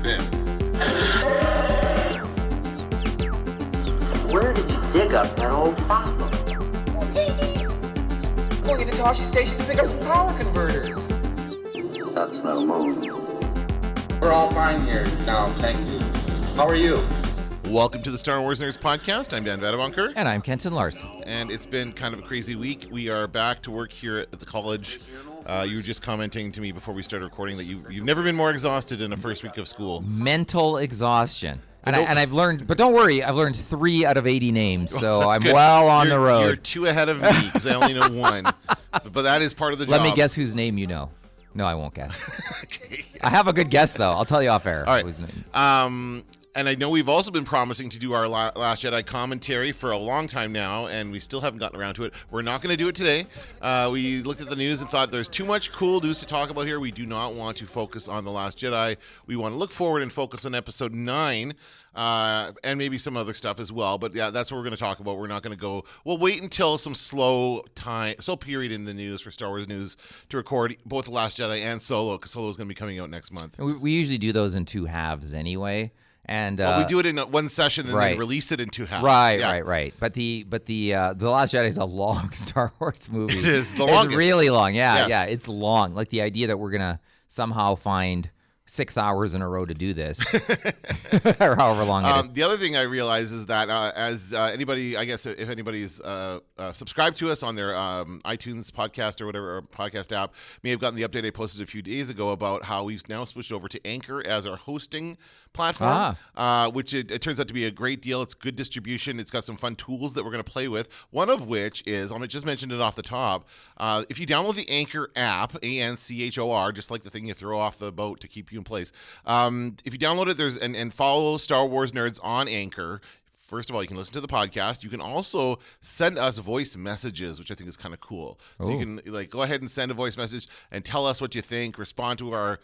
been? Where did you dig up that old fossil? Going into Toshi Station to pick up some power converters. That's no move. We're all fine here now, thank you. How are you? Welcome to the Star Wars Nerds Podcast. I'm Dan Vadabunker. And I'm Kenton Larson. And it's been kind of a crazy week. We are back to work here at the college. You were just commenting to me before we started recording that you've never been more exhausted in the first week of school. Mental exhaustion. And I've learned, but don't worry, I've learned 3 out of 80 names, so I'm good. well on the road. You're 2 ahead of me because I only know 1. But that is part of the job. Let me guess whose name you know. No, I won't guess. Okay. I have a good guess, though. I'll tell you off air. All right. And I know we've also been promising to do our Last Jedi commentary for a long time now, and we still haven't gotten around to it. We're not going to do it today. We looked at the news and thought there's too much cool news to talk about here. We do not want to focus on The Last Jedi. We want to look forward and focus on Episode 9, and maybe some other stuff as well. But yeah, that's what we're going to talk about. We're not going to go. We'll wait until some slow period in the news for Star Wars news to record both The Last Jedi and Solo, because Solo is going to be coming out next month. We usually do those in 2 halves anyway. And we do it in one session and then release it in 2 halves. Right. But the Last Jedi is a long Star Wars movie. It is the longest. It's really long. Yes. Yeah, it's long. Like the idea that we're gonna somehow find 6 hours in a row to do this, or however long it is. The other thing I realize is that as anybody, I guess if anybody's subscribed to us on their iTunes podcast or whatever podcast app, may have gotten the update I posted a few days ago about how we've now switched over to Anchor as our hosting platform, which it turns out to be a great deal. It's good distribution. It's got some fun tools that we're going to play with, one of which is, I just mentioned it off the top, if you download the Anchor app, ANCHOR, just like the thing you throw off the boat to keep you in place, if you download it and follow Star Wars Nerds on Anchor, first of all, you can listen to the podcast. You can also send us voice messages, which I think is kind of cool. So you can go ahead and send a voice message and tell us what you think, respond to our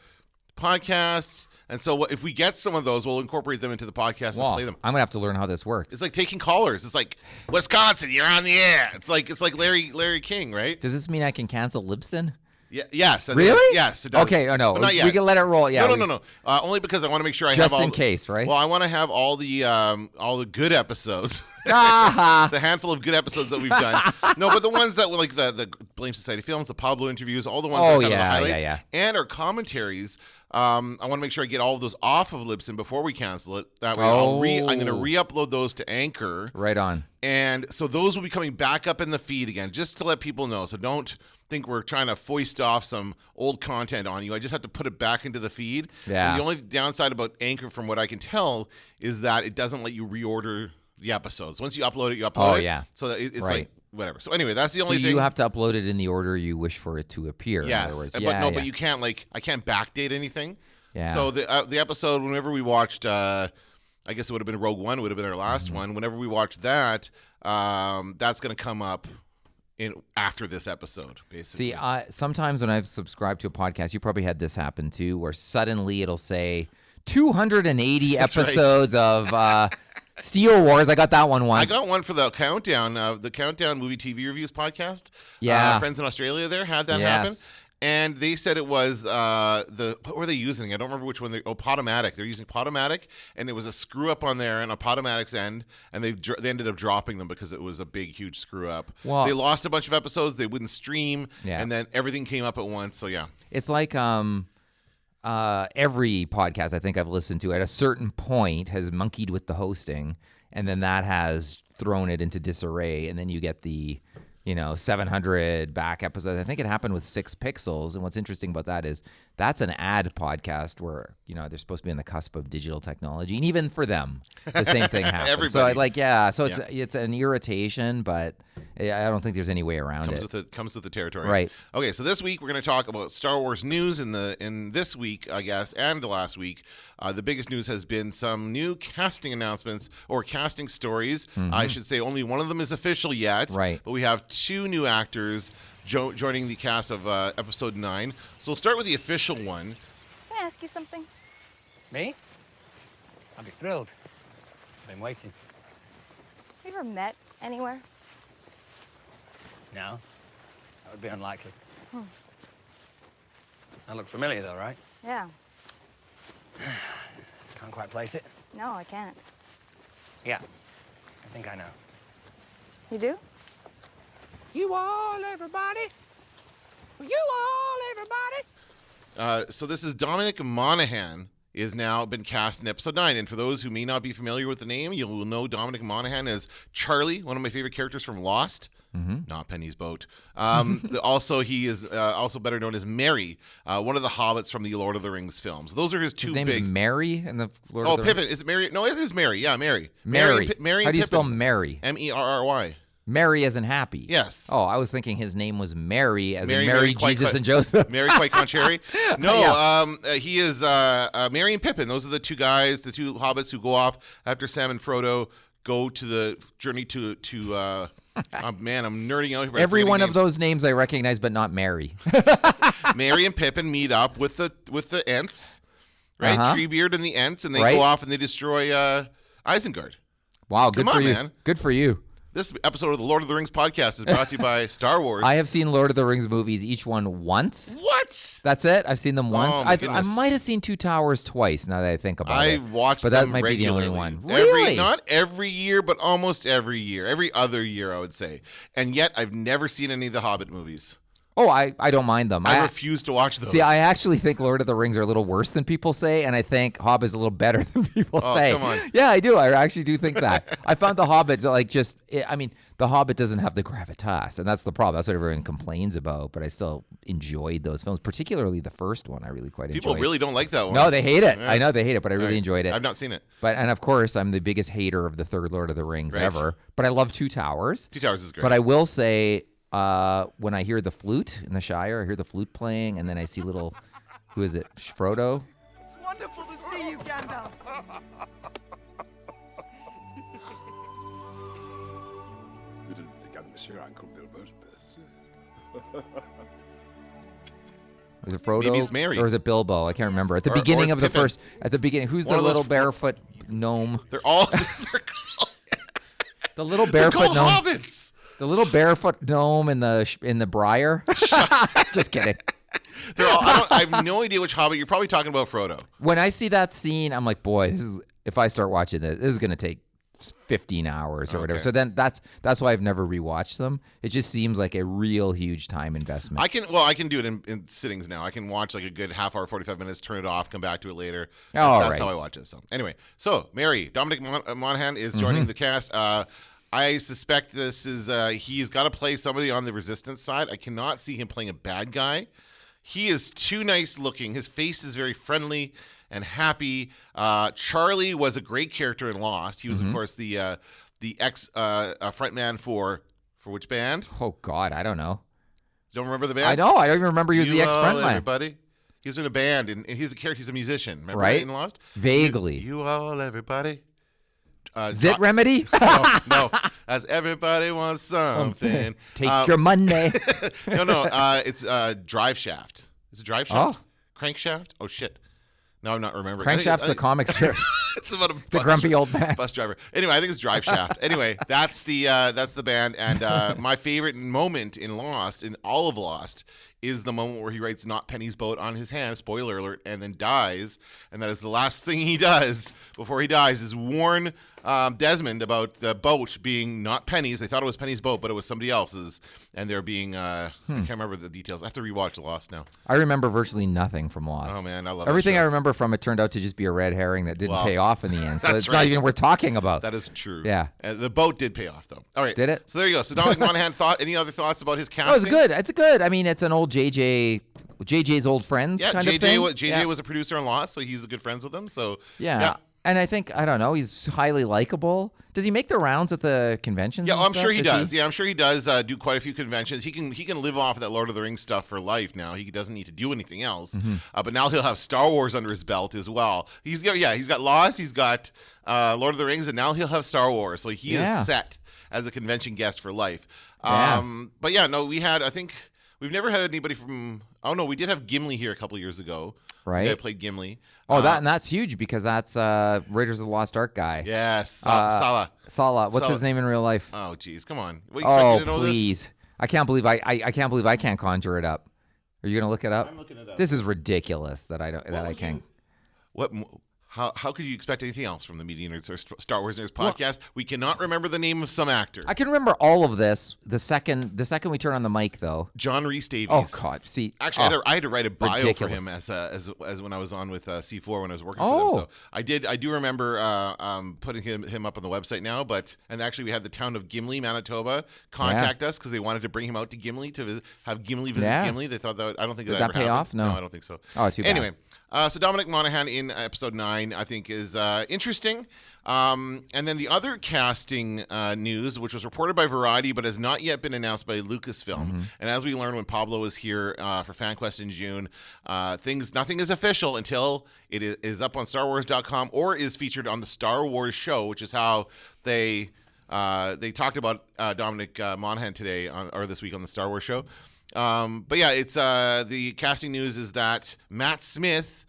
podcasts. And so if we get some of those, we'll incorporate them into the podcast and play them. I'm going to have to learn how this works. It's like taking callers. It's like, Wisconsin, you're on the air. It's like Larry King, right? Does this mean I can cancel Libsyn? Yeah, yes. Really? Yes, it does. Okay, no. But not yet. We can let it roll. Yeah. No. Only because I want to make sure I just have all in case, right? Well, I want to have all the good episodes. The handful of good episodes that we've done. No, but the ones that were like the Blame Society films, the Pablo interviews, all the ones that are kind of the highlights, and our commentaries. I want to make sure I get all of those off of Libsyn before we cancel it. That way, I'm going to re-upload those to Anchor. Right on. And so those will be coming back up in the feed again, just to let people know. So don't think we're trying to foist off some old content on you. I just have to put it back into the feed. Yeah. And the only downside about Anchor, from what I can tell, is that it doesn't let you reorder the episodes. Once you upload it, you upload it. Oh, yeah. So it's like whatever. So anyway, that's the only thing. So you have to upload it in the order you wish for it to appear. Yes. In other words. But you can't I can't backdate anything. Yeah. So the episode, whenever we watched, I guess it would have been Rogue One, would have been our last one. Whenever we watched that, that's going to come up after this episode, basically. See, sometimes when I've subscribed to a podcast, you probably had this happen too, where suddenly it'll say 280 episodes of Steel Wars. I got that one once. I got one for the Countdown Movie TV Reviews podcast. Yeah. Friends in Australia there had that happen. And they said it was what were they using? I don't remember which one. Podomatic. They're using Podomatic, and it was a screw up on there and a Podomatic's end, and they ended up dropping them because it was a big, huge screw up. Well, they lost a bunch of episodes. They wouldn't stream, yeah. And then everything came up at once. So yeah, it's like every podcast I think I've listened to at a certain point has monkeyed with the hosting, and then that has thrown it into disarray, and then you get the 700 back episodes. I think it happened with 6 Pixels. And what's interesting about that is that's an ad podcast where, they're supposed to be on the cusp of digital technology. And even for them, the same thing happens. So it's an irritation, but I don't think there's any way around it. Comes with the territory. Right. Okay, so this week we're going to talk about Star Wars news in this week, I guess, and the last week. The biggest news has been some new casting announcements or casting stories. Mm-hmm. I should say only one of them is official yet. Right. But we have 2 new actors joining the cast of Episode 9. So we'll start with the official one. Can I ask you something? Me? I'd be thrilled. I've been waiting. Have you ever met anywhere? No. That would be unlikely. I look familiar, though, right? Yeah. Can't quite place it? No, I can't. Yeah, I think I know. You do? You all, everybody. You all, everybody. So this is Dominic Monaghan is now been cast in episode 9. And for those who may not be familiar with the name, you will know Dominic Monaghan as Charlie, one of my favorite characters from Lost. Not Penny's boat. Also, he is also better known as Merry, one of the hobbits from the Lord of the Rings films. Those are his two His name big. is Mary in the Lord of the Pippin. Is it Mary? No, it is Mary. Yeah, Mary. Mary. Mary. How do you spell Pippin. Mary? Merry. Mary as in happy. Yes. Oh, I was thinking his name was Mary as in Mary, Mary, quite- Jesus, and Joseph. Mary quite contrary. No, he is Merry and Pippin. Those are the two guys, the two hobbits who go off after Sam and Frodo go to the journey to man, I'm nerding out here. Every one of those names I recognize, but not Mary. Merry and Pippin meet up with the Ents, right? Uh-huh. Treebeard and the Ents, and they Right. go off and they destroy Isengard. Wow, good Come for on, you. man. Good for you. This episode of the Lord of the Rings podcast is brought to you by Star Wars. I have seen Lord of the Rings movies, each one once. What? That's it. I've seen them once. Oh, my I goodness. might have seen Two Towers twice. Now that I think about I it, watched but that them might regularly. be the only one. Every, not every year, but almost every year. Every other year, I would say. And yet, I've never seen any of the Hobbit movies. Oh, I don't mind them. I refuse to watch those. See, I actually think Lord of the Rings are a little worse than people say, and I think Hobbit is a little better than people say. Come on. Yeah, I do. I actually do think that. I found the Hobbit the Hobbit doesn't have the gravitas, and that's the problem. That's what everyone complains about. But I still enjoyed those films, particularly the first one. I really quite enjoyed. People really don't like that one. No, they hate it. Yeah. I know they hate it, but I really enjoyed it. I've not seen it. And of course, I'm the biggest hater of the third Lord of the Rings Right. ever. But I love Two Towers. Two Towers is great. But I will say, when I hear the flute in the Shire, I hear the flute playing, and then I see little, who is it, Frodo? It's wonderful to see you, Gandalf. Was it Frodo? Maybe it's Merry. Or is it Bilbo? I can't remember. At the Or beginning it's of the Pippin. first, at the beginning, who's One the of those little fo- barefoot gnome? They're all The little they're barefoot called gnome. hobbits. The little barefoot gnome in the briar. Just kidding. They're all. I have no idea which hobbit you're probably talking about. Frodo. When I see that scene, I'm like, boy, if I start watching this is going to take 15 hours or whatever. Okay. So then that's why I've never rewatched them. It just seems like a real huge time investment. I can do it in sittings now. I can watch like a good half hour, 45 minutes, turn it off, come back to it later. That's right. how I watch it. So anyway, so Mary, Dominic Monaghan is joining the cast. I suspect this is he's got to play somebody on the resistance side. I cannot see him playing a bad guy. He is too nice looking. His face is very friendly and happy. Charlie was a great character in Lost. He was, of course, the ex frontman for which band? Oh God, I don't know. Don't remember the band? I know. I don't even remember he was the You ex all, frontman. everybody. He was in a band, and he's a character. He's a musician. Remember Right. in Lost? Vaguely. You all, everybody. Zit Remedy? No. As everybody wants something. Take your money. No. It's Drive Shaft. Is it Drive Shaft? Oh. Crankshaft? Oh shit. No, I'm not remembering. Crankshaft's a comic strip. It's about a The grumpy old man. bus driver. Anyway, I think it's Drive Shaft. Anyway, that's the band. And my favorite moment in Lost, in all of Lost, is the moment where he writes "Not Penny's boat" on his hand. Spoiler alert, and then dies. And that is the last thing he does before he dies is warn Desmond about the boat being not Penny's. They thought it was Penny's boat, but it was somebody else's. And they're being I can't remember the details. I have to rewatch Lost now. I remember virtually nothing from Lost. Oh man, I love Everything that show. I remember from it turned out to just be a red herring that didn't Well, pay off in the end. So that's it's not right. even worth talking about. That is true. Yeah. The boat did pay off, though. All right. Did it? So there you go. So Dominic Monaghan, any other thoughts about his casting? Oh, it's good. It's good. I mean, it's an old JJ's old friends Yeah, kind of thing. JJ was a producer on Lost, so he's good friends with him. So Yeah. And I think, I don't know, he's highly likable. Does he make the rounds at the conventions? Yeah, and I'm stuff? sure he Is does. Yeah, I'm sure he does do quite a few conventions. He can live off of that Lord of the Rings stuff for life now. He doesn't need to do anything else. Mm-hmm. But now he'll have Star Wars under his belt as well. He's got Lost, he's got Lord of the Rings, and now he'll have Star Wars. So he Yeah. is set as a convention guest for life. Yeah. But yeah, no, I think we've never had anybody from. Oh no, we did have Gimli here a couple years ago. Right. The guy played Gimli. Oh, that's huge because that's Raiders of the Lost Ark guy. Yes, Salah. Salah. What's his name in real life? Oh, geez, come on. What, you expect me Oh, to know please. I can't believe I can't believe I can't conjure it up. Are you going to look it up? I'm looking it up. This is ridiculous that I can't. What? how could you expect anything else from the Media Nerds or Star Wars Nerds podcast? We cannot remember the name of some actor. I can remember all of this the second we turn on the mic, though. John Rhys Davies. Oh God! See, actually, I had to write a bio ridiculous. for him as when I was on with C4 when I was working for them. So I do remember putting him up on the website now. And actually, we had the town of Gimli, Manitoba, contact us because they wanted to bring him out to Gimli to have Gimli visit Gimli. They thought I don't think did that that ever pay happened. off? No, I don't think so. Oh, too bad. Anyway. So Dominic Monaghan in episode 9, I think, is interesting. And then the other casting news, which was reported by Variety but has not yet been announced by Lucasfilm. And as we learned when Pablo was here for FanQuest in June, nothing is official until it is up on StarWars.com or is featured on the Star Wars show, which is how they talked about Dominic Monaghan today or this week on the Star Wars show. But yeah, it's the casting news is that Matt Smith,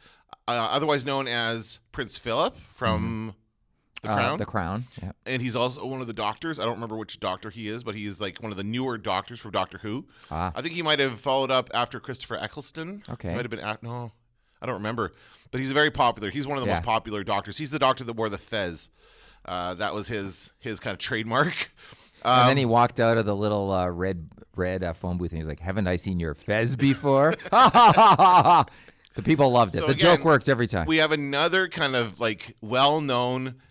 otherwise known as Prince Philip from The Crown. The Crown, yeah. And he's also one of the doctors. I don't remember which doctor he is, but he is like one of the newer doctors from Doctor Who. I think he might have followed up after Christopher Eccleston. Okay. He might have been no, I don't remember. But he's very popular. He's one of the most popular doctors. He's the doctor that wore the fez. That was his kind of trademark. And then he walked out of the little red phone booth and he was like, "Haven't I seen your fez before?" The people loved it. So the again, joke works every time. We have another kind of like well-known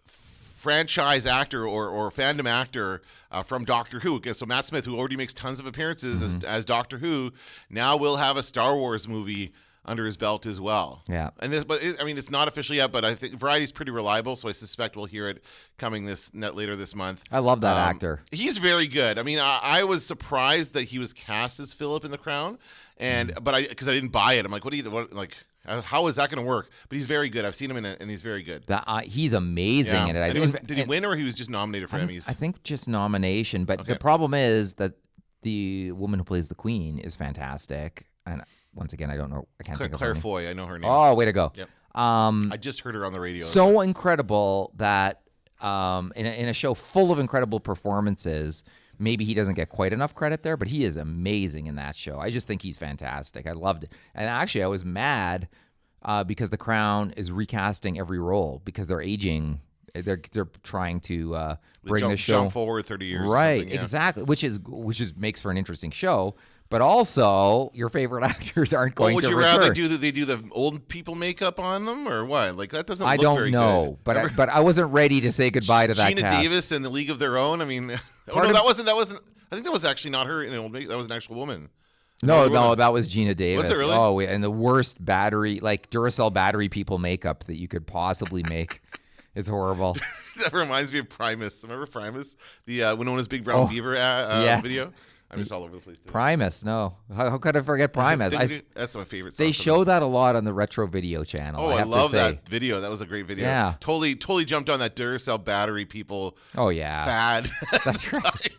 franchise actor or fandom actor from Doctor Who. So Matt Smith, who already makes tons of appearances as Doctor Who, now will have a Star Wars movie under his belt as well. Yeah. And it's not official yet, but I think Variety's pretty reliable, so I suspect we'll hear it coming later this month. I love that actor. He's very good. I mean, I was surprised that he was cast as Philip in The Crown, because I didn't buy it. I'm like, how is that going to work? But he's very good. I've seen him in it, and he's very good. He's amazing in it. Did he win, or he was just nominated for Emmys? I think just nomination. But the problem is that the woman who plays the Queen is fantastic. And once again, I don't know. I can't think of Claire her name. Foy. I know her name. Oh, way to go. Yep. I just heard her on the radio. So incredible that in a show full of incredible performances, maybe he doesn't get quite enough credit there, but he is amazing in that show. I just think he's fantastic. I loved it. And actually, I was mad because The Crown is recasting every role because they're aging. They're trying to bring the show jump forward 30 years. Right, exactly. Which makes for an interesting show. But also, your favorite actors aren't going to return. Would you rather do the old people makeup on them or what? Like that doesn't. I look don't very know, good. but I wasn't ready to say goodbye to that Gina cast. Davis in The League of Their Own. I mean, that wasn't. I think that was actually not her in the old makeup. That was an actual woman. No, that was Gina Davis. Was it really? Oh, and the worst battery, like Duracell battery people makeup that you could possibly make. Is horrible. That reminds me of Primus. Remember Primus, the Winona's Big Brown Beaver yes. video? I'm just all over the place. Primus, no. How could I forget Primus? That's my favorite song. They show that a lot on the Retro Video channel. Oh, I love that video. That was a great video. Yeah. Totally jumped on that Duracell battery people. Oh, yeah. Fad. That's right.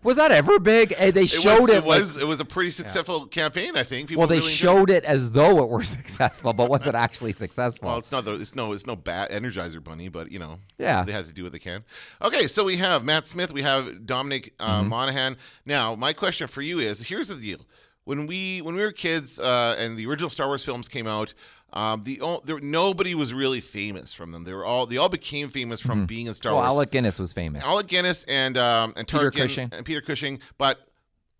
Was that ever big? They showed it. It was a pretty successful campaign, I think. People they really showed it as though it were successful, but was it actually successful? Well, it's not. It's no bad Energizer Bunny, but yeah, they has to do what they can. Okay, so we have Matt Smith, we have Dominic Monaghan. Now, my question for you is: here's the deal. When we were kids and the original Star Wars films came out, nobody was really famous from them. They all became famous from being in Star Wars. Alec Guinness was famous. Alec Guinness and Peter Tarkin Cushing. and Peter Cushing, but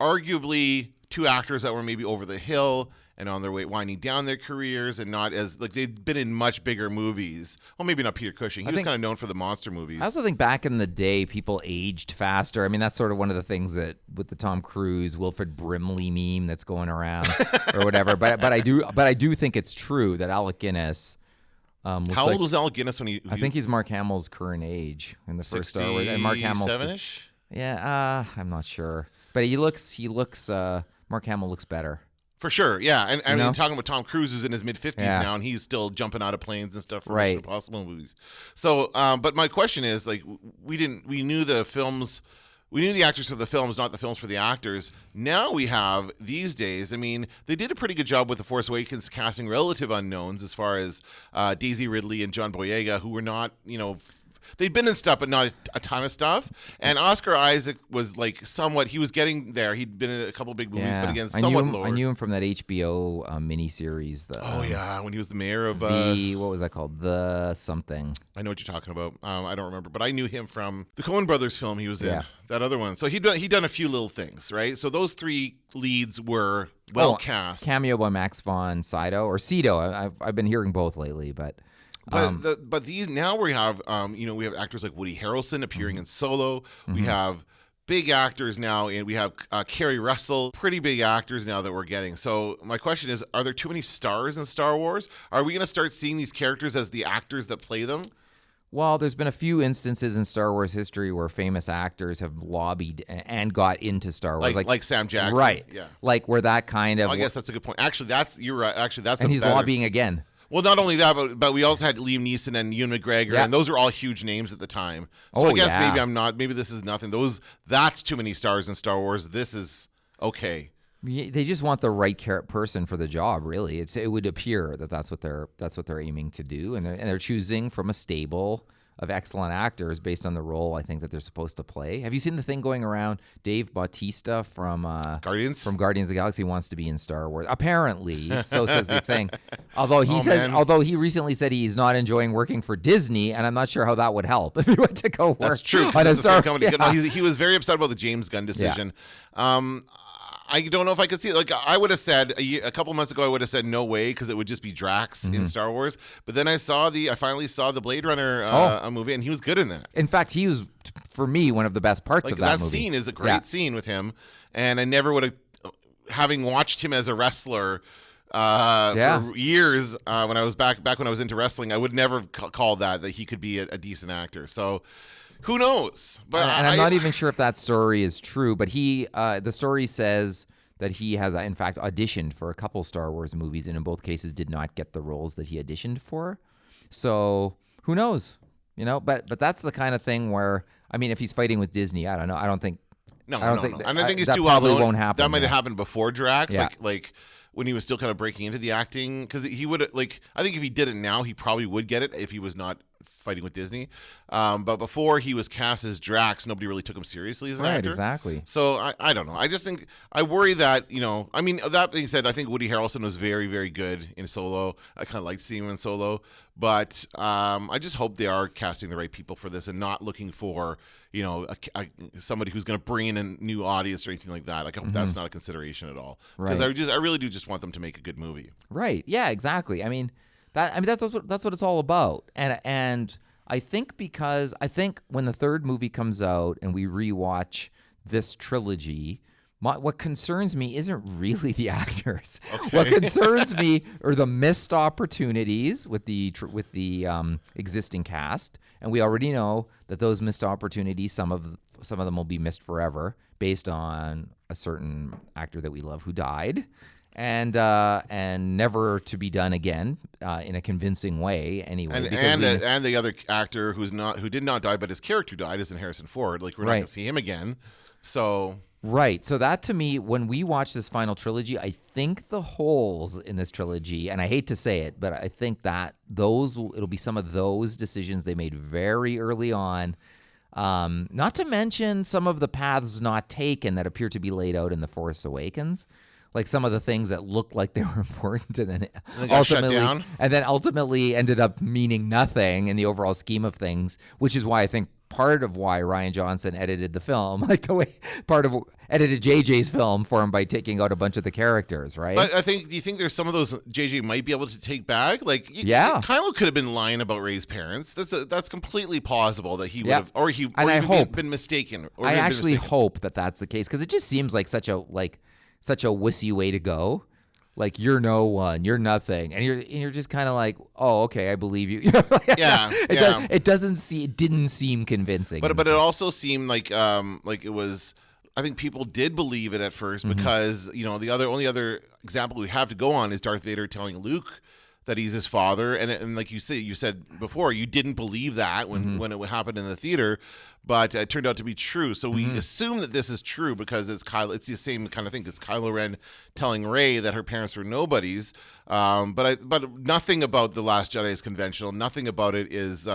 arguably two actors that were maybe over the hill and on their way winding down their careers and not as like they'd been in much bigger movies. Well, maybe not Peter Cushing. He was kind of known for the monster movies. I also think back in the day, people aged faster. I mean, that's sort of one of the things that with the Tom Cruise, Wilfred Brimley meme that's going around or whatever. But I do think it's true that Alec Guinness. How old was Alec Guinness when he? I think he's Mark Hamill's current age in the first Star Wars. And Mark Hamill's 67-ish? Yeah, I'm not sure, but he looks. Mark Hamill looks better. For sure, yeah. And I mean, talking about Tom Cruise, who's in his mid-50s now, and he's still jumping out of planes and stuff for Mission Impossible movies. So, but my question is, like, we knew the films, we knew the actors for the films, not the films for the actors. Now we have, these days, I mean, they did a pretty good job with The Force Awakens casting relative unknowns as far as Daisy Ridley and John Boyega, who were not, they'd been in stuff, but not a ton of stuff. And Oscar Isaac was like somewhat. He was getting there. He'd been in a couple big movies, but again, somewhat lower. I knew him from that HBO miniseries. When he was the mayor of what was that called? The something. I know what you're talking about. I don't remember, but I knew him from the Coen Brothers film he was in. Yeah. That other one. So he'd done a few little things, right? So those three leads were well cast. Cameo by Max von Sydow or Sydow. I've been hearing both lately, but these now we have we have actors like Woody Harrelson appearing in Solo. We have big actors now, and we have Kerry Russell, pretty big actors now that we're getting. So my question is, are there too many stars in Star Wars? Are we going to start seeing these characters as the actors that play them? Well, there's been a few instances in Star Wars history where famous actors have lobbied and got into Star Wars, like Sam Jackson, right? Yeah, like where that kind of. I guess that's a good point. Actually, you're right. Actually, that's and he's lobbying again. Well, not only that, but we also had Liam Neeson and Ewan McGregor, and those were all huge names at the time. So I guess maybe this is nothing. That's too many stars in Star Wars. This is okay. They just want the right person for the job. Really, it would appear that's what they're aiming to do, and they're choosing from a stable of excellent actors based on the role I think that they're supposed to play. Have you seen the thing going around? Dave Bautista from Guardians of the Galaxy wants to be in Star Wars. Apparently, so says the thing. Although he recently said he's not enjoying working for Disney, and I'm not sure how that would help if he went to go work. That's true. On a Star company. Yeah. No, he was very upset about the James Gunn decision. Yeah. I don't know if I could see it. Like I would have said a couple months ago, I would have said no way because it would just be Drax in Star Wars. But then I finally saw the Blade Runner movie, and he was good in that. In fact, he was for me one of the best parts of that movie. That scene is a great scene with him, and I never would have, having watched him as a wrestler for years when I was back when I was into wrestling, I would never call that he could be a decent actor. So. Who knows? But I'm not even sure if that story is true. But the story says that he has, in fact, auditioned for a couple Star Wars movies, and in both cases did not get the roles that he auditioned for. So who knows? But that's the kind of thing where, I mean, if he's fighting with Disney, I don't know. I don't think. No. And I think he's that too well probably known. Won't happen. That might have happened before Drax, Yeah. like when he was still kind of breaking into the acting, because he would I think if he did it now, he probably would get it if he was not fighting with Disney. But before he was cast as Drax, nobody really took him seriously as an actor. Right, exactly. So I don't know. I just think, I worry that, I mean, that being said, I think Woody Harrelson was very, very good in Solo. I kind of liked seeing him in Solo. But I just hope they are casting the right people for this and not looking for, somebody who's going to bring in a new audience or anything like that. Like, I hope that's not a consideration at all. Because I really do just want them to make a good movie. Right. Yeah, exactly. I mean, that's what it's all about. And I think when the third movie comes out and we rewatch this trilogy, what concerns me isn't really the actors. Okay. What concerns me are the missed opportunities with the existing cast, and we already know that those missed opportunities, some of them will be missed forever, based on a certain actor that we love who died. And never to be done again in a convincing way anyway. And the other actor who did not die, but his character died, isn't Harrison Ford. Like, we're not going to see him again. So right. So that, to me, when we watch this final trilogy, I think the holes in this trilogy, and I hate to say it, but I think that it'll be some of those decisions they made very early on. Not to mention some of the paths not taken that appear to be laid out in The Force Awakens. Like some of the things that looked like they were important and then ultimately ended up meaning nothing in the overall scheme of things, which is why I think part of why Rian Johnson edited the film, like the way edited JJ's film for him by taking out a bunch of the characters, right? But do you think there's some of those JJ might be able to take back? Like, Kylo could have been lying about Rey's parents. That's completely plausible that he would have, or he been mistaken. I actually hope that that's the case, because it just seems like such a wussy way to go. Like, you're no one, you're nothing, and you're just kind of like, oh, okay, I believe you. It didn't seem convincing. But it also seemed like it was. I think people did believe it at first because the only other example we have to go on is Darth Vader telling Luke that he's his father, and like you said before, you didn't believe that when it happened in the theater, but it turned out to be true. So we assume that this is true because it's the same kind of thing. It's Kylo Ren telling Rey that her parents were nobodies, but nothing about The Last Jedi is conventional. Nothing about it is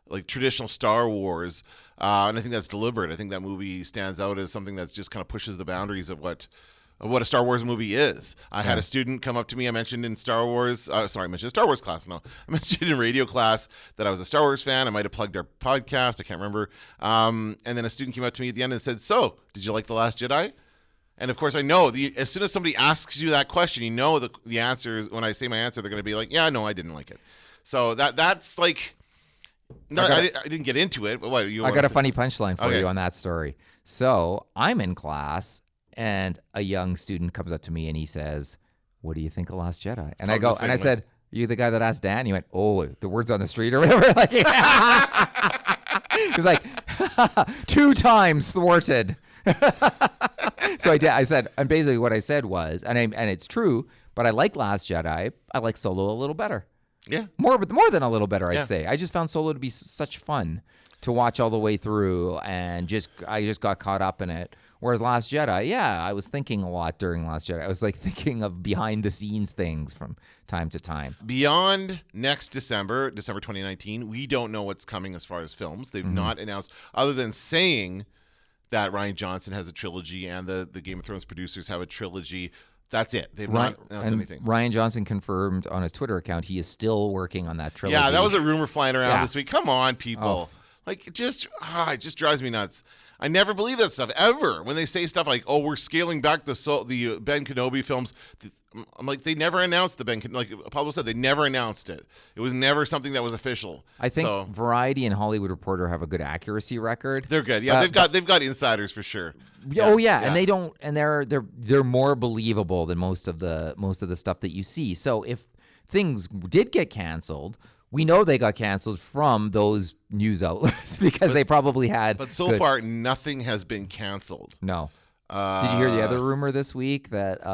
like traditional Star Wars, and I think that's deliberate. I think that movie stands out as something that's just kind of pushes the boundaries of what a Star Wars movie is. I had a student come up to me. I mentioned in Star Wars. I mentioned Star Wars class. No, I mentioned in radio class that I was a Star Wars fan. I might have plugged our podcast. I can't remember. And then a student came up to me at the end and said, "So, did you like The Last Jedi?" And of course, I know as soon as somebody asks you that question, you know the answer is, when I say my answer, they're going to be like, "Yeah, no, I didn't like it." So that's like, no, I didn't get into it. But what you? I got a funny punchline for you on that story. So I'm in class, and a young student comes up to me and he says, "What do you think of Last Jedi?" And I go, and I said, "Are you the guy that asked Dan?" He went, "Oh, the words on the street or whatever." Like, he was like, 2 times thwarted. So I said, and basically what I said was, and it's true, but I like Last Jedi. I like Solo a little better. Yeah, more than a little better, I'd say. I just found Solo to be such fun to watch all the way through, and I just got caught up in it. Whereas Last Jedi, yeah, I was thinking a lot during Last Jedi. I was like thinking of behind the scenes things from time to time. Beyond next December 2019, we don't know what's coming as far as films. They've not announced, other than saying that Rian Johnson has a trilogy and the Game of Thrones producers have a trilogy. That's it. They've not announced anything. Rian Johnson confirmed on his Twitter account he is still working on that trilogy. Yeah, that was a rumor flying around this week. Come on, people. Oh. Like, it just drives me nuts. I never believe that stuff, ever. When they say stuff like, "Oh, we're scaling back the Ben Kenobi films," I'm like, they never announced the Ben Kenobi. Like Pablo said, they never announced it. It was never something that was official. I think Variety and Hollywood Reporter have a good accuracy record. They're good. Yeah, they've got insiders for sure. Oh yeah, and they don't, and they're more believable than most of the stuff that you see. So if things did get canceled, we know they got canceled from those news outlets because they probably had. But so far, nothing has been canceled. No. Did you hear the other rumor this week that,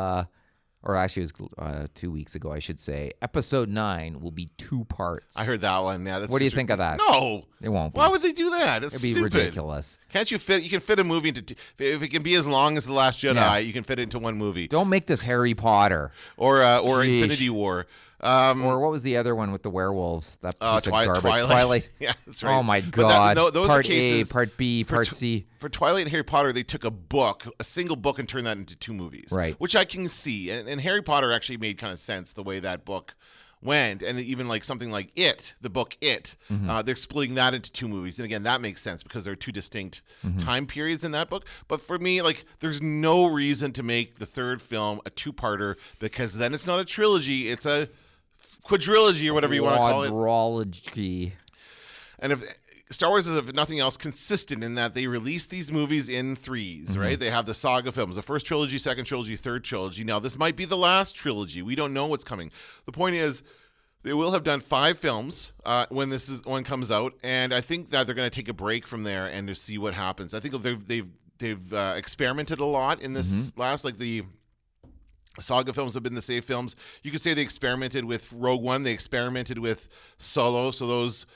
or actually it was 2 weeks ago, I should say, episode 9 will be 2 parts. I heard that one. Yeah. What do you think of that? No, it won't be. Why would they do that? It's It'd be stupid. ridiculous. Can't you fit? You can fit a movie into. If it can be as long as The Last Jedi, you can fit it into one movie. Don't make this Harry Potter or Infinity War. Or what was the other one with the werewolves? That piece of garbage. Twilight. Yeah, that's right. Oh my God. Those part are cases, A, Part B, Part C. For Twilight and Harry Potter, they took a single book, and turned that into 2 movies. Right. Which I can see. And Harry Potter actually made kind of sense the way that book went. And even like something like the book It, they're splitting that into 2 movies. And again, that makes sense because there are 2 distinct time periods in that book. But for me, like, there's no reason to make the 3rd film a 2-parter, because then it's not a trilogy, it's a quadrilogy or whatever you want to call it. Quadrilogy. And if Star Wars is, if nothing else, consistent in that they release these movies in 3s, right? They have the saga films, the first trilogy, second trilogy, third trilogy. Now, this might be the last trilogy. We don't know what's coming. The point is, they will have done 5 films when this one comes out, and I think that they're going to take a break from there and to see what happens. I think they've experimented a lot in this last, like the saga films have been the safe films. You could say they experimented with Rogue One. They experimented with Solo. So those,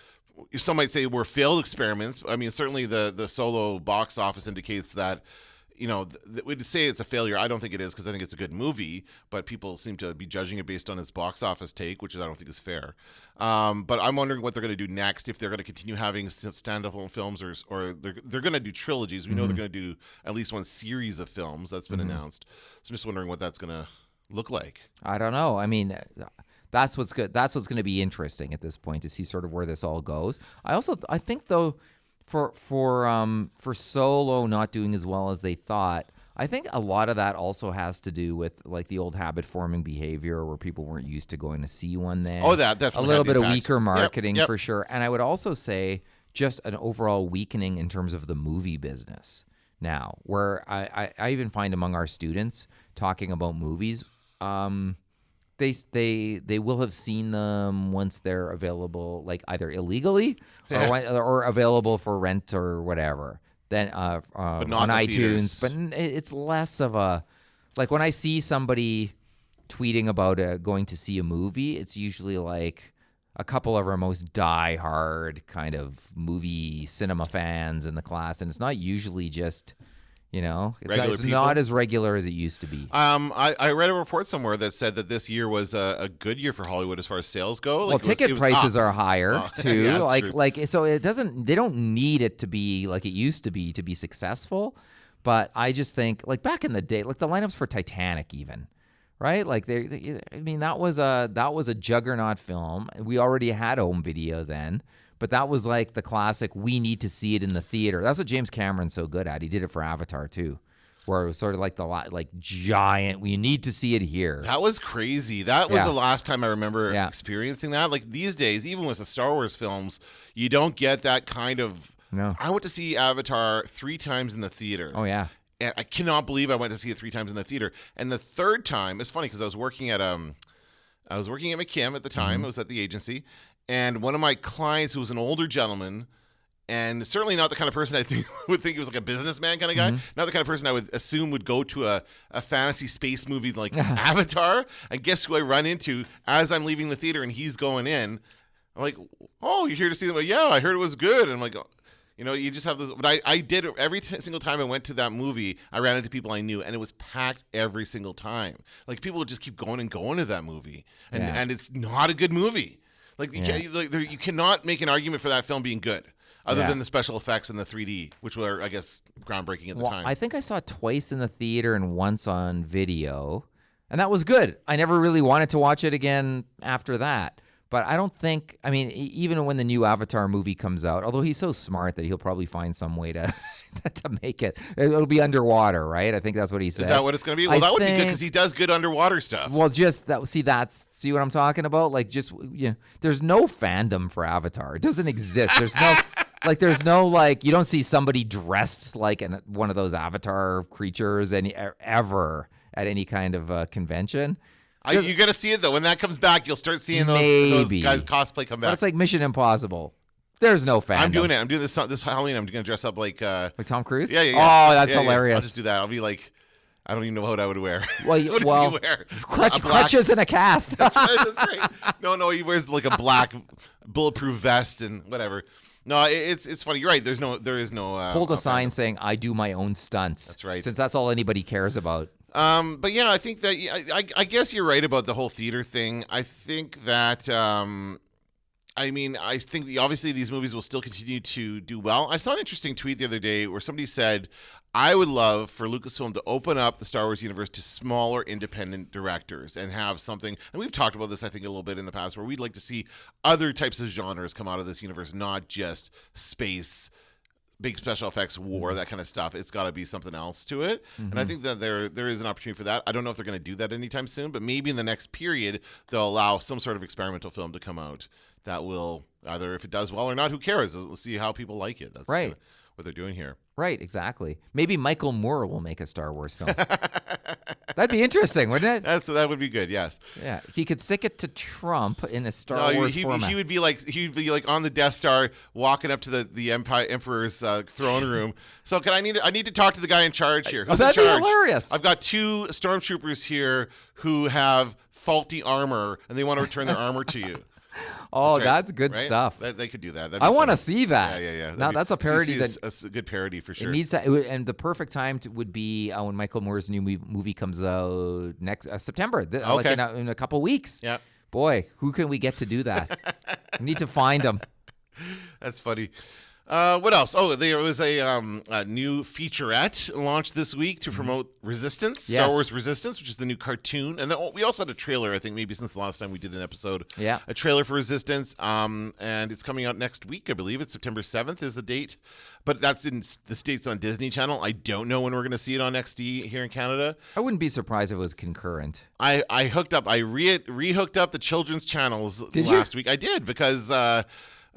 some might say, were failed experiments. I mean, certainly the Solo box office indicates that, we'd say it's a failure. I don't think it is, because I think it's a good movie, but people seem to be judging it based on its box office take, which I don't think is fair. But I'm wondering what they're going to do next, if they're going to continue having standalone films, or they're going to do trilogies. We know they're going to do at least one series of films that's been announced. So I'm just wondering what that's going to look like. I don't know. I mean, that's what's good. That's what's going to be interesting at this point, to see sort of where this all goes. I think though, for Solo not doing as well as they thought, I think a lot of that also has to do with like the old habit forming behavior where people weren't used to going to see one then. Oh, that definitely a little bit impact. of weaker marketing Yep. for sure. And I would also say just an overall weakening in terms of the movie business now, where I even find among our students talking about movies, they will have seen them once they're available, like either illegally or available for rent or whatever. Then but not on in iTunes, theaters. but it's less of a, like when I see somebody tweeting about going to see a movie, it's usually like a couple of our most die-hard kind of movie cinema fans in the class, and it's not usually just, It's Regular people? not as regular as it used to be. I read a report somewhere that said that this year was a good year for Hollywood as far as sales go. Well, ticket prices are higher too. Yeah, that's true. So they don't need it to be like it used to be successful. But I just think like back in the day, like the lineups for Titanic even, right? Like that was a juggernaut film. We already had home video then. But that was like the classic, we need to see it in the theater. That's what James Cameron's so good at. He did it for Avatar too, where it was sort of like giant, we need to see it here. That was crazy. That was the last time I remember experiencing that. Like these days, even with the Star Wars films, you don't get that kind of... No. I went to see Avatar 3 times in the theater. Oh, yeah. And I cannot believe I went to see it 3 times in the theater. And the third time, it's funny because I was working at McKim at the time. Mm-hmm. I was at the agency. And one of my clients, who was an older gentleman, and certainly not the kind of person I would think he was like a businessman kind of guy, not the kind of person I would assume would go to a fantasy space movie like Avatar. And guess who I run into as I'm leaving the theater and he's going in? I'm like, oh, you're here to see them? Like, yeah, I heard it was good. And I'm like, you just have this. But I did it every single time I went to that movie. I ran into people I knew, and it was packed every single time. Like people would just keep going and going to that movie, and it's not a good movie. Like you cannot make an argument for that film being good, other than the special effects and the 3D, which were, I guess, groundbreaking at the time. I think I saw it twice in the theater and once on video, and that was good. I never really wanted to watch it again after that. But I don't think, even when the new Avatar movie comes out, although he's so smart that he'll probably find some way to to make it. It'll be underwater, right? I think that's what he said. Is that what it's going to be? Well, that would be good because he does good underwater stuff. Well, just that. See what I'm talking about? Like, there's no fandom for Avatar. It doesn't exist. There's no you don't see somebody dressed like one of those Avatar creatures ever at any kind of convention. You're going to see it, though. When that comes back, you'll start seeing those guys cosplay come back. But it's like Mission Impossible. There's no fandom. I'm doing it. I'm doing this Halloween. I'm going to dress up like Tom Cruise? Yeah. Oh, that's hilarious. I'll just do that. I'll be like, I don't even know what I would wear. Well, what does he wear? Crutches and a cast. That's right. No, he wears like a black bulletproof vest and whatever. No, it's funny. You're right. There is no. Hold a sign saying, I do my own stunts. That's right. Since that's all anybody cares about. But yeah, I think that I guess you're right about the whole theater thing. I think that I think obviously these movies will still continue to do well. I saw an interesting tweet the other day where somebody said, I would love for Lucasfilm to open up the Star Wars universe to smaller independent directors and have something, and we've talked about this I think a little bit in the past, where we'd like to see other types of genres come out of this universe, not just space, big special effects, war, that kind of stuff. It's got to be something else to it. And I think that there is an opportunity for that. I don't know if they're going to do that anytime soon, but maybe in the next period they'll allow some sort of experimental film to come out that will, either if it does well or not, who cares? Let's see how people like it. That's right. What they're doing here. Right, exactly. Maybe Michael Moore will make a Star Wars film. That'd be interesting, wouldn't it? That would be good. Yes. Yeah, he could stick it to Trump in a Star Wars format. He would be like on the Death Star, walking up to the Emperor's throne room. So I need to talk to the guy in charge here. Who's that'd in charge? be hilarious. I've got 2 stormtroopers here who have faulty armor, and they want to return their armor to you. Oh, right, that's good right? stuff. They could do that. I want to see that. Yeah. Now that's a parody that's a good parody for sure. It needs to, and the perfect time would be when Michael Moore's new movie comes out next September. Like in a couple weeks. Yeah. Boy, who can we get to do that? We need to find him. That's funny. What else? Oh, there was a new featurette launched this week to promote Resistance, Yes. Star Wars Resistance, which is the new cartoon. And then we also had a trailer, I think, maybe since the last time we did an episode. Yeah. A trailer for Resistance, and it's coming out next week, I believe. It's September 7th is the date. But that's in the States on Disney Channel. I don't know when we're going to see it on XD here in Canada. I wouldn't be surprised if it was concurrent. I re-hooked up the children's channels Did last you? week. I did because...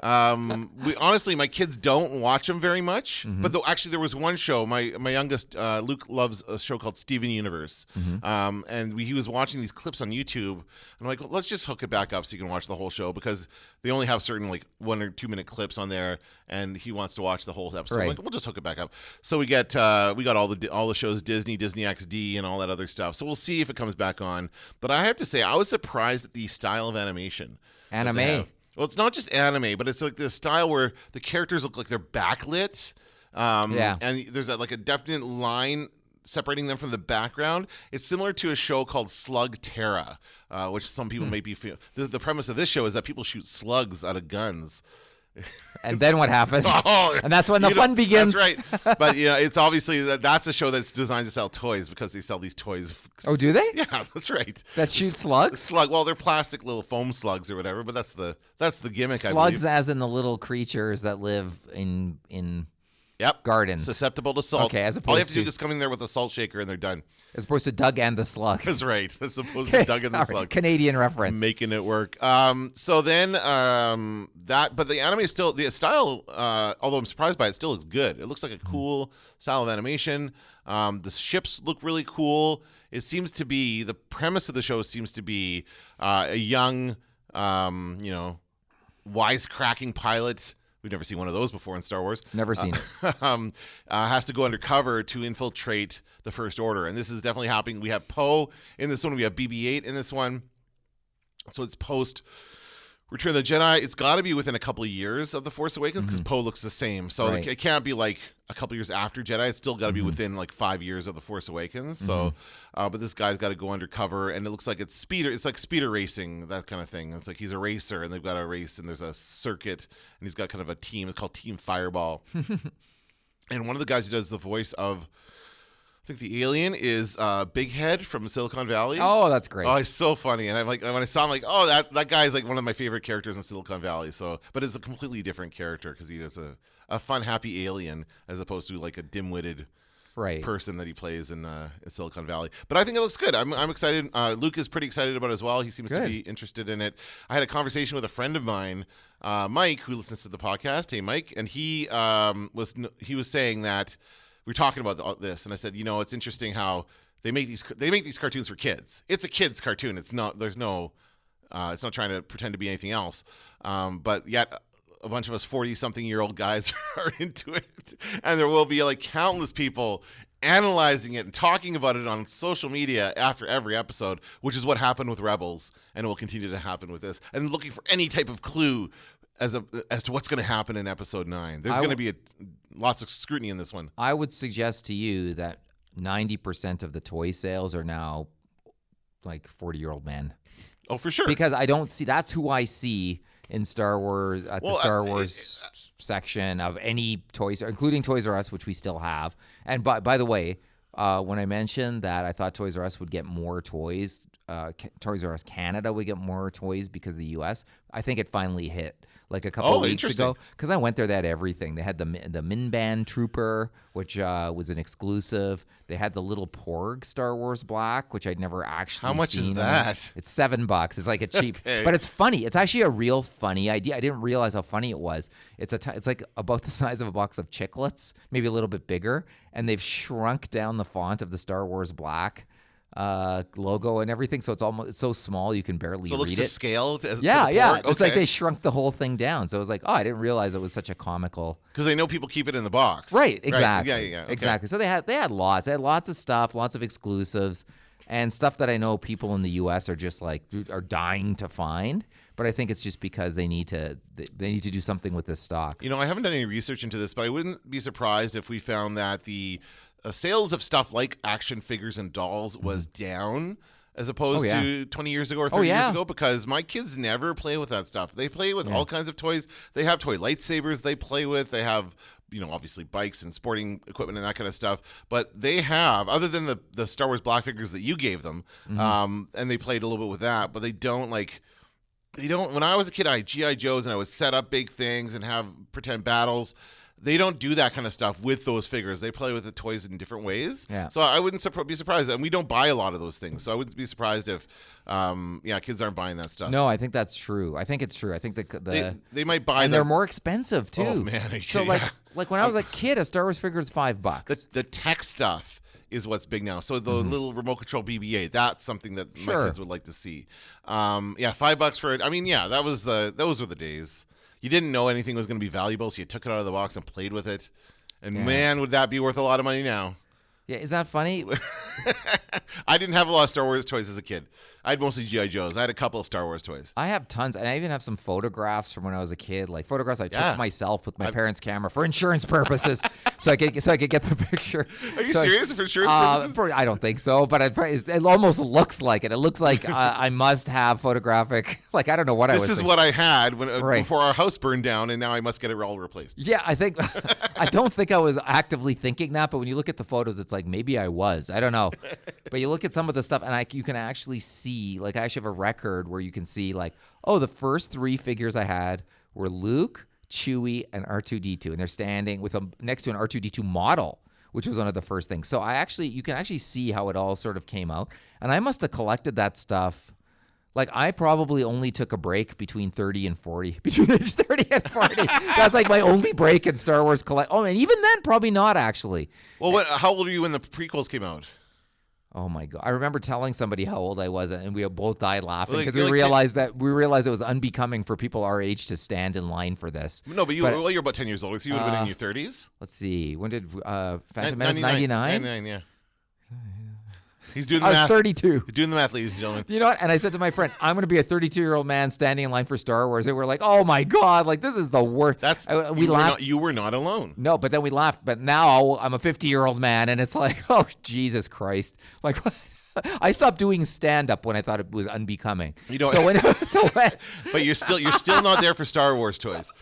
honestly, my kids don't watch them very much. But actually, there was one show. My youngest Luke loves a show called Steven Universe, and he was watching these clips on YouTube. And I'm like, well, let's just hook it back up so you can watch the whole show because they only have certain 1 or 2 minute clips on there, and he wants to watch the whole episode. Right. I'm like, we'll just hook it back up. So we got all the shows, Disney XD, and all that other stuff. So we'll see if it comes back on. But I have to say, I was surprised at the style of animation. Anime. Well, it's not just anime, but it's like this style where the characters look like they're backlit. And there's like a definite line separating them from the background. It's similar to a show called Slug Terra, which some people may be the premise of this show is that people shoot slugs out of guns. And then what happens? Oh, and that's when the fun begins. That's right. But it's obviously that's a show that's designed to sell toys because they sell these toys. Oh, do they? Yeah, that's right. That shoot slugs? Well, they're plastic little foam slugs or whatever, but that's the gimmick. Slugs, I believe. as in the little creatures that live in Yep. gardens. Susceptible to salt. Okay, as opposed all you have to to do is come in there with a salt shaker and they're done. as opposed to Doug and the slugs. That's right. As opposed to Doug and the All right, Slug. Canadian reference. Making it work. So then but the anime is still, the style, although I'm surprised by it, still looks good. It looks like a cool style of animation. The ships look really cool. It seems to be, the premise of the show seems to be a young, wisecracking pilot. We've never seen one of those before in Star Wars. Never seen it. Has to go undercover to infiltrate the First Order. And this is definitely happening. We have Poe in this one. We have BB-8 in this one. So it's post Return of the Jedi. It's got to be within a couple of years of The Force Awakens because Poe looks the same. So Right. it can't be like a couple of years after Jedi. It's still got to be within like 5 years of The Force Awakens. So, but this guy's got to go undercover, and it looks like it's like speeder racing, that kind of thing. It's like he's a racer, and they've got a race, and there's a circuit, and he's got kind of a team. It's called Team Fireball. And one of the guys who does the voice of, I think the alien is Big Head from Silicon Valley. Oh, that's great. Oh, he's so funny. And I'm like, when I saw him, like, oh, that guy is like one of my favorite characters in Silicon Valley. So, but it's a completely different character because he is a fun, happy alien as opposed to like a dim-witted right. person that he plays in Silicon Valley. But I think it looks good. I'm excited. Luke is pretty excited about it as well. He seems to Good. be interested in it. I had a conversation with a friend of mine, Mike, who listens to the podcast. Hey, Mike, and he was saying that. We were talking about this, and I said, it's interesting how they make these cartoons for kids. It's a kids cartoon. It's not. There's no. It's not trying to pretend to be anything else. But yet, a bunch of us 40-something-year-old guys are into it, and there will be like countless people analyzing it and talking about it on social media after every episode, which is what happened with Rebels, and it will continue to happen with this, and looking for any type of clue as to what's going to happen in episode 9. There's going to be lots of scrutiny in this one. I would suggest to you that 90% of the toy sales are now like 40-year-old men. Oh, for sure. Because I don't see, that's who I see in Star Wars, the Star Wars section of any toys, including Toys R Us, which we still have. And by the way, when I mentioned that I thought Toys R Us would get more toys, Toys R Us Canada would get more toys because of the U.S., I think it finally hit like a couple of weeks ago. Because I went there, they had everything. They had the Minban Trooper, which was an exclusive. They had the little Porg Star Wars Black, which I'd never actually seen. How much is that? It's $7. It's like a cheap, Okay. but it's funny. It's actually a real funny idea. I didn't realize how funny it was. It's like about the size of a box of chiclets, maybe a little bit bigger, and they've shrunk down the font of the Star Wars Black logo and everything, so it's so small you can barely So it looks read to it. scale. Yeah. Okay. It's like they shrunk the whole thing down. So it was like, oh, I didn't realize it was such a comical. Because they know people keep it in the box. Right. Exactly. Right. Yeah. Okay. Exactly. So they had lots. They had lots of stuff, lots of exclusives, and stuff that I know people in the U.S. are just like are dying to find. But I think it's just because they need to do something with this stock. I haven't done any research into this, but I wouldn't be surprised if we found that the sales of stuff like action figures and dolls was down as opposed to 20 years ago or 30 years ago, because my kids never play with that stuff. They play with all kinds of toys. They have toy lightsabers they play with. They have, obviously bikes and sporting equipment and that kind of stuff. But they have, other than the Star Wars Black figures that you gave them, and they played a little bit with that, but they don't when I was a kid, I had G.I. Joes and I would set up big things and have pretend battles. They don't do that kind of stuff with those figures. They play with the toys in different ways. Yeah. So I wouldn't be surprised. And we don't buy a lot of those things. So I wouldn't be surprised if, kids aren't buying that stuff. No, I think that's true. I think it's true. I think they might buy and they're more expensive too. Oh, man. So like when I was a kid, a Star Wars figure was $5. The tech stuff is what's big now. So the little remote control BB-8, that's something that my kids would like to see. $5 for it. I mean, those were the days. You didn't know anything was going to be valuable, so you took it out of the box and played with it. And man, would that be worth a lot of money now. Yeah, is that funny? I didn't have a lot of Star Wars toys as a kid. I had mostly G.I. Joes. I had a couple of Star Wars toys. I have tons, and I even have some photographs from when I was a kid, like photographs I took Yeah. of myself with my parents' camera for insurance purposes, so I could get the picture. Are you So I- serious? For insurance purposes? I don't think so, but it almost looks like it. It looks like I must have photographic. Like I don't know what I was. This is thinking. what I had when Right. before our house burned down, and now I must get it all replaced. Yeah, I think I don't think I was actively thinking that, but when you look at the photos, it's like maybe I was. I don't know, but you look at some of the stuff, and you can actually see. Like I actually have a record where you can see like, oh, the first 3 figures I had were Luke, Chewie, and R2D2, and they're standing with them next to an R2D2 model, which was one of the first things. So you can actually see how it all sort of came out, and I must have collected that stuff. Like, I probably only took a break between 30 and 40. Between age 30 and 40. That's like my only break in Star Wars collect. Oh, and even then, probably not, actually. Well, how old were you when the prequels came out? Oh, my God. I remember telling somebody how old I was, and we both died laughing Well, because like- we realized it was unbecoming for people our age to stand in line for this. No, but you're about 10 years older, so you would have been in your 30s. Let's see. When did Phantom Menace 99? 99, yeah. He's doing the I was math. 32. He's doing the math, ladies and gentlemen. You know what? And I said to my friend, I'm going to be a 32-year-old man standing in line for Star Wars. They were like, oh, my God. Like, this is the worst. We laughed. You were not alone. No, but then we laughed. But now I'm a 50-year-old man, and it's like, oh, Jesus Christ. Like, I stopped doing stand-up when I thought it was unbecoming. You know, but you're still not there for Star Wars toys.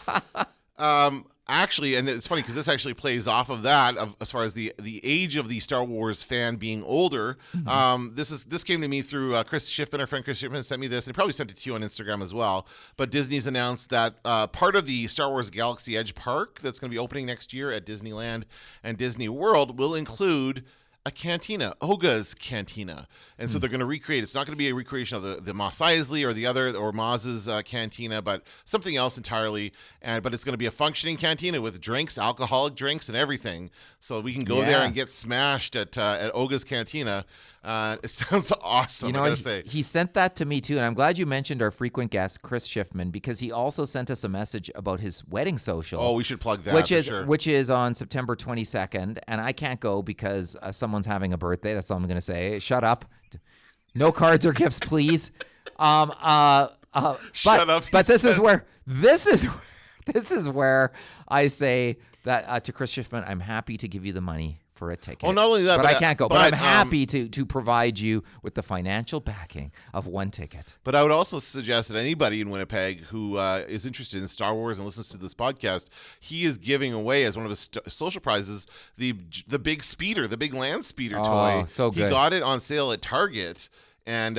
Actually, and it's funny because this actually plays off of that, as far as the age of the Star Wars fan being older. Mm-hmm. This came to me through Chris Schiffman. Our friend Chris Schiffman sent me this, and he probably sent it to you on Instagram as well. But Disney's announced that part of the Star Wars Galaxy Edge Park that's going to be opening next year at Disneyland and Disney World will include a cantina, Oga's Cantina. And so they're going to recreate. It's not going to be a recreation of the Mos Eisley or Maz's cantina, but something else entirely. But it's going to be a functioning cantina with drinks, alcoholic drinks, and everything. So we can go there and get smashed at Oga's Cantina. It sounds awesome, You know, I gotta say. he sent that to me too, and I'm glad you mentioned our frequent guest, Chris Schiffman, because he also sent us a message about his wedding social. Oh, we should plug that, which for is sure. which is on September 22nd, and I can't go because someone's having a birthday. That's all I'm going to say. Shut up. No cards or gifts, please. Shut up, But he this is says. where I say that to Chris Schiffman, I'm happy to give you the money for a ticket. Oh, not only that, but I can't go. But I'm but, happy to provide you with the financial backing of one ticket. But I would also suggest that anybody in Winnipeg who is interested in Star Wars and listens to this podcast, he is giving away as one of his social prizes the big speeder, the big land speeder toy. So good. He got it on sale at Target, and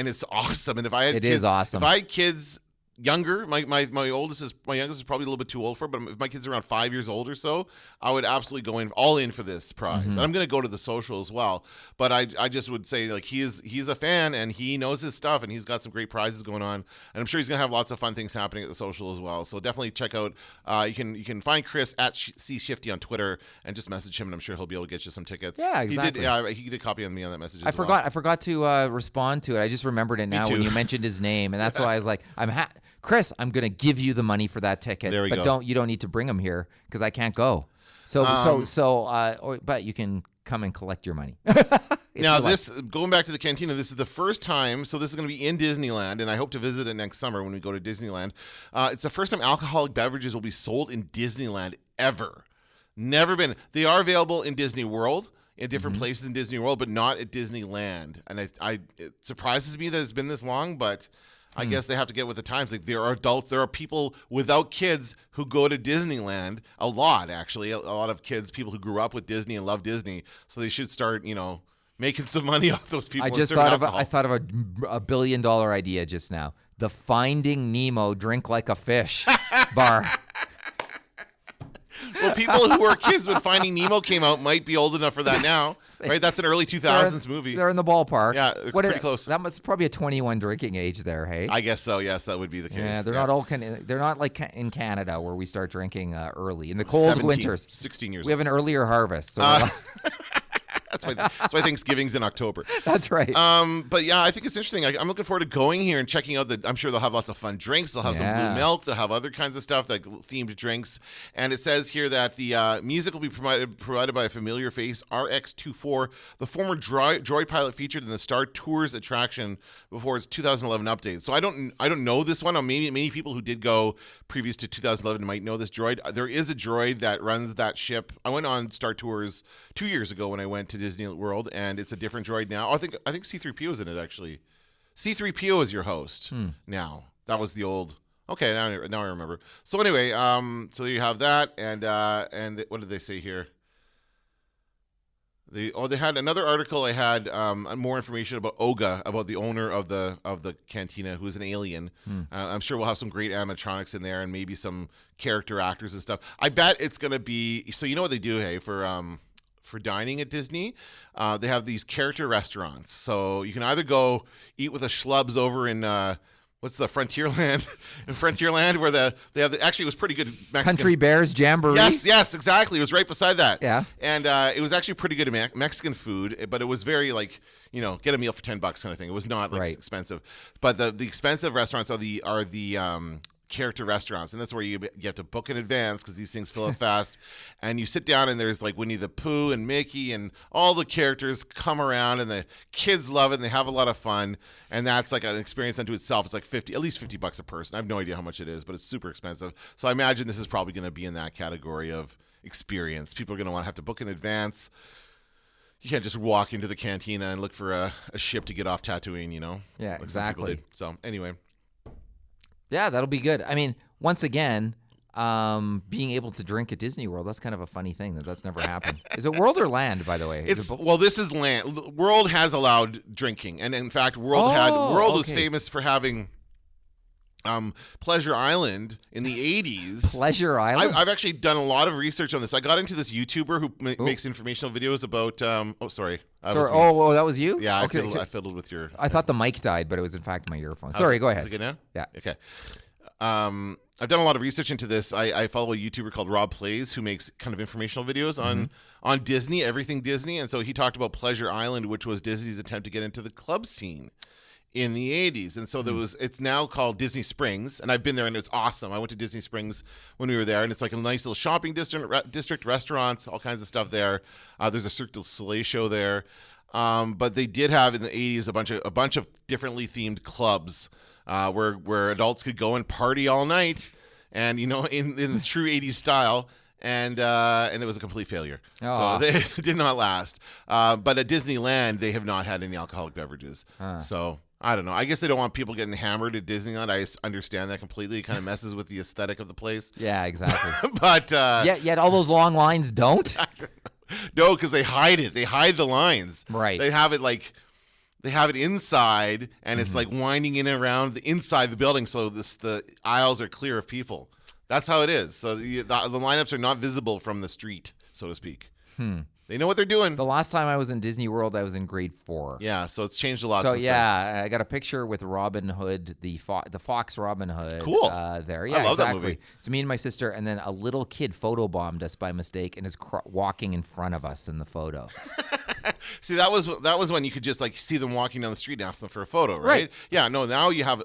it's awesome. And if I had It is kids, awesome. If I had kids younger, my youngest is probably a little bit too old for it, but if my kids are around 5 years old or so, I would absolutely go all in for this prize. Mm-hmm. And I'm going to go to the social as well, but I just would say, like, he's a fan and he knows his stuff, and he's got some great prizes going on, and I'm sure he's going to have lots of fun things happening at the social as well. So definitely check out, you can find Chris at C-Shifty on Twitter and just message him, and I'm sure he'll be able to get you some tickets. Yeah, exactly. He did copy on me on that message I as well. forgot. I forgot to respond to it. I just remembered it now when too. you mentioned his name, and that's why I was like, Chris, I'm gonna give you the money for that ticket. There we but go. you don't need to bring him here because I can't go. But you can come and collect your money. Now, going back to the cantina, this is the first time, so this is going to be in Disneyland, and I hope to visit it next summer when we go to Disneyland. It's the first time alcoholic beverages will be sold in Disneyland ever. Never been. They are available in Disney World, in different places in Disney World, but not at Disneyland. And it surprises me that it's been this long, but I guess they have to get with the times. Like, there are adults, there are people without kids who go to Disneyland a lot, actually. A lot of kids, people who grew up with Disney and love Disney. So they should start, making some money off those people. I just thought of a $1 billion idea just now. The Finding Nemo Drink Like a Fish bar. Well, people who were kids when Finding Nemo came out might be old enough for that now, right? That's an early 2000s movie. They're in the ballpark. Yeah, pretty close. That was probably a 21 drinking age there, hey? I guess so. Yes, that would be the case. Yeah, they're not all. They're not like in Canada where we start drinking early in the cold 17, winters. 16 years We have an earlier harvest. So That's why Thanksgiving's in October. That's right. But yeah, I think it's interesting. I'm looking forward to going here and checking out I'm sure they'll have lots of fun drinks. They'll have some blue milk. They'll have other kinds of stuff, like themed drinks. And it says here that the music will be provided by a familiar face, RX-24, the former droid pilot featured in the Star Tours attraction before its 2011 update. So I don't know this one. Many people who did go previous to 2011 might know this droid. There is a droid that runs that ship. I went on Star Tours 2 years ago when I went to Disney World, and it's a different droid now. I think C-3PO is in it, actually. C-3PO is your host now. That was the old... Okay, now I remember. So anyway, so you have that, and what did they say here? They had another article. I had more information about Oga, about the owner of the cantina, who's an alien. I'm sure we'll have some great animatronics in there, and maybe some character actors and stuff. I bet it's gonna be. So you know what they do, hey, for dining at Disney, they have these character restaurants. So you can either go eat with the schlubs over in what's the Frontierland? In Frontierland, where they have actually it was pretty good Mexican. Country Bears Jamboree. Yes, exactly. It was right beside that. Yeah. And it was actually pretty good Mexican food, but it was very like, get a meal for $10 kind of thing. It was not like expensive. But the expensive restaurants are the character restaurants, and that's where you have to book in advance because these things fill up fast. And you sit down, and there's like Winnie the Pooh and Mickey, and all the characters come around, and the kids love it, and they have a lot of fun. And that's like an experience unto itself. It's like at least $50 a person. I have no idea how much it is, but it's super expensive. So I imagine this is probably going to be in that category of experience. People are going to have to book in advance. You can't just walk into the cantina and look for a ship to get off Tatooine, Yeah, like exactly. So anyway. Yeah, that'll be good. I mean, once again, being able to drink at Disney World, that's kind of a funny thing that's never happened. Is it World or Land, by the way? This is Land. World has allowed drinking, and in fact, World was famous for having Pleasure Island in the 80s. Pleasure Island? I've actually done a lot of research on this. I got into this YouTuber who makes informational videos about sorry. That was you? Yeah, okay, I fiddled with your... I thought the mic died, but it was in fact my earphone. Sorry, go ahead. Is it good now? Yeah. Okay. I've done a lot of research into this. I follow a YouTuber called Rob Plays who makes kind of informational videos on Disney, everything Disney. And so he talked about Pleasure Island, which was Disney's attempt to get into the club scene in the 80s. And so it's now called Disney Springs, and I've been there, and it's awesome. I went to Disney Springs when we were there, and it's like a nice little shopping district, restaurants, all kinds of stuff there. There's a Cirque du Soleil show there. But they did have in the 80s a bunch of differently themed clubs where adults could go and party all night, and in the true 80s style. And it was a complete failure. So they did not last. But at Disneyland, they have not had any alcoholic beverages. So I don't know. I guess they don't want people getting hammered at Disneyland. I understand that completely. It kind of messes with the aesthetic of the place. Yeah, exactly. But yet all those long lines don't. No, because they hide it. They hide the lines. Right. They have it inside, and it's like winding in and around the inside the building, so the aisles are clear of people. That's how it is. So the lineups are not visible from the street, so to speak. They know what they're doing. The last time I was in Disney World, I was in grade 4. Yeah, so it's changed a lot. So since then. I got a picture with Robin Hood, the Fox Robin Hood. Cool. There, yeah, I love exactly. that movie. It's me and my sister, and then a little kid photobombed us by mistake and is walking in front of us in the photo. See, that was when you could just like see them walking down the street and ask them for a photo, right? Yeah, no, now you have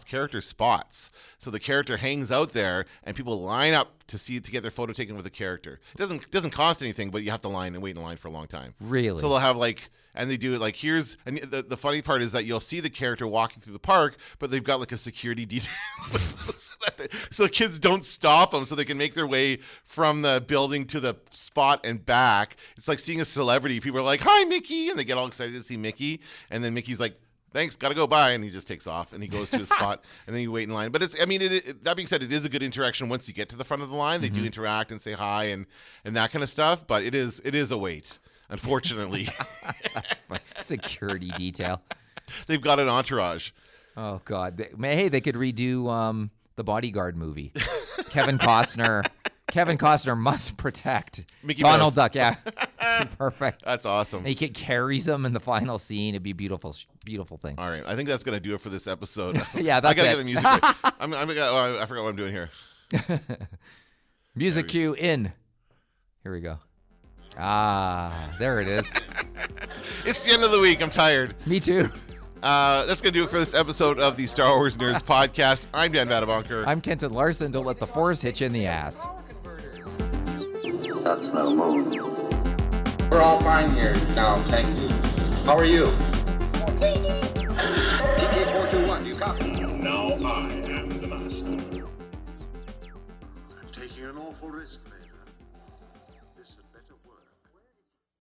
character spots. So the character hangs out there and people line up to get their photo taken with the character. It doesn't cost anything, but you have to wait in line for a long time. Really? So they'll have and they do it like and the funny part is that you'll see the character walking through the park, but they've got like a security detail so the kids don't stop them, so they can make their way from the building to the spot and back. It's like seeing a celebrity. People are like, "Hi, Mickey," and they get all excited to see Mickey, and then Mickey's like, "Thanks, gotta go by," and he just takes off and he goes to his spot, and then you wait in line. But that being said, it is a good interaction once you get to the front of the line. They do interact and say hi and that kind of stuff, but it is a wait. Unfortunately. That's funny. Security detail. They've got an entourage. Oh, God. Hey, they could redo the Bodyguard movie. Kevin Costner must protect Mickey Donald Mouse. Duck. Yeah. Perfect. That's awesome. He carries him in the final scene. It'd be a beautiful thing. All right. I think that's going to do it for this episode. Yeah, that's I got to it. get the music right. I forgot what I'm doing here. Music cue in. Here we go. There it is. It's the end of the week. I'm tired. Me too. That's going to do it for this episode of the Star Wars Nerds podcast. I'm Dan Vadabonker. I'm Kenton Larson. Don't let the Force hit you in the ass. That's no moon. We're all fine here now, thank you. How are you? TK421, do you copy? Now I am the master. I'm taking an awful risk,